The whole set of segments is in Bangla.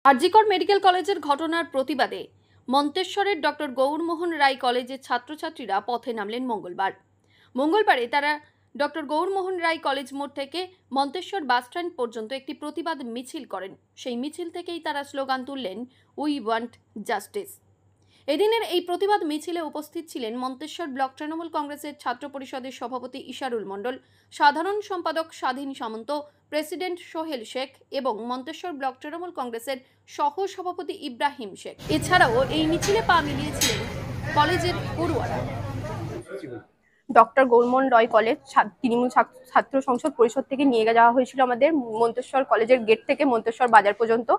আরজিকর মেডিকেল কলেজের ঘটনার প্রতিবাদে মন্তেশ্বরের ডক্টর গৌরমোহন রায় কলেজের ছাত্রছাত্রীরা পথে নামলেন মঙ্গলবারে তারা ডক্টর গৌরমোহন রায় কলেজ মোড় থেকে মন্তেশ্বর বাসস্ট্যান্ড পর্যন্ত একটি প্রতিবাদ মিছিল করেন। সেই মিছিল থেকেই তারা স্লোগান তুললেন, উই ওয়ান্ট জাস্টিস। এদিনের এই প্রতিবাদ মিছিলে উপস্থিত ছিলেন মন্তেশ্বর ব্লক তৃণমূল কংগ্রেসের ছাত্র পরিষদের সভাপতি ইশারুল মণ্ডল, সাধারণ সম্পাদক স্বাধীন সামন্ত, প্রেসিডেন্ট সোহেল শেখ এবং মন্তেশ্বর ব্লক তৃণমূল কংগ্রেসের সহ সভাপতি ইব্রাহিম শেখ। এছাড়াও এই মিছিলে পা মিলিয়েছিলেন কলেজের পড়ুয়ারা। ডক্টর গৌরমোহন রায় কলেজ তৃণমূল ছাত্র সংসদ পরিষদ থেকে নিয়ে যাওয়া হয়েছিল আমাদের মন্তেশ্বর কলেজের গেট থেকে মন্তেশ্বর বাজার পর্যন্ত।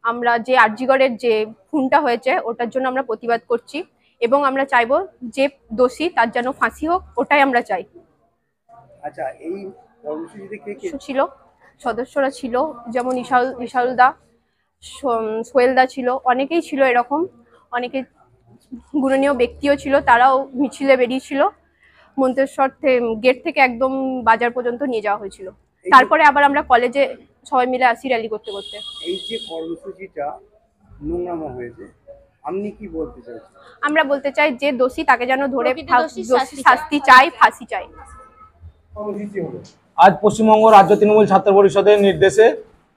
আমরা যে আরজিগরের যে খুনটা হয়েছে ওটার জন্য আমরা প্রতিবাদ করছি এবং আমরা চাইবো যে দোষী তার যেন ফাঁসি হোক, ওটাই আমরা চাই। আচ্ছা, এই কর্মসূচিতে কে কে ছিল? সদস্যরা ছিল যেমন ইশারুলদা, সোহেলদা ছিল, অনেকেই ছিল, এরকম অনেকে গুণনীয় ব্যক্তিও ছিল, তারাও মিছিলে বেরিয়েছিল। মন্তেশ্বর গেট থেকে একদম বাজার পর্যন্ত নিয়ে যাওয়া হয়েছিল। তারপরে আবার আমরা কলেজে সবাই মিলে আসি র্যালি করতে করতে। এই যে কর্মসূচিটা নোংরামো হয়েছে, আপনি কি বলতে চাইছেন? আমরা বলতে চাই যে দোষী তাকে যেন ধরে শাস্তি চাই, ফাঁসি চাই। আজ পশ্চিমবঙ্গ রাজ্য তৃণমূল ছাত্র পরিষদের নির্দেশে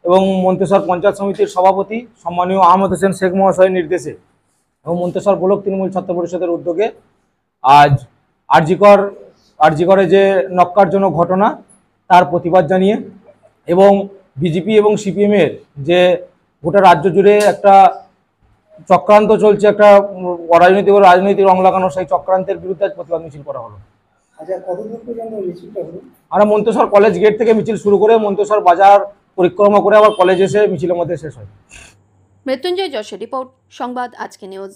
এবং মন্তেশ্বর পঞ্চায়েত সমিতির সভাপতি সম্মানীয় আহমদ হোসেন শেখ মহাশয়ের নির্দেশে এবং মন্তেশ্বর ব্লক তৃণমূল ছাত্র পরিষদের উদ্যোগে আজ আরজিকরে যে নক্কারজনক ঘটনা তার প্রতিবাদ জানিয়ে এবং বিজেপি এবং সিপিএমের যে গোটা রাজ্য জুড়ে একটা চক্রান্ত চলছে, একটা রাজনৈতিক রং লাগানো, সেই চক্রান্তের বিরুদ্ধে প্রতিবাদ মিছিল করা হলো। আচ্ছা, কতদূর পর্যন্ত মিছিলটা হলো? আমরা মন্তেশ্বর কলেজ গেট থেকে মিছিল শুরু করে মন্তেশ্বর বাজার পরিক্রমা করে আবার কলেজ এসে মিছিলের মধ্যে শেষ হয়। মৃত্যুঞ্জয় যশের রিপোর্ট, সংবাদ আজকে নিউজ।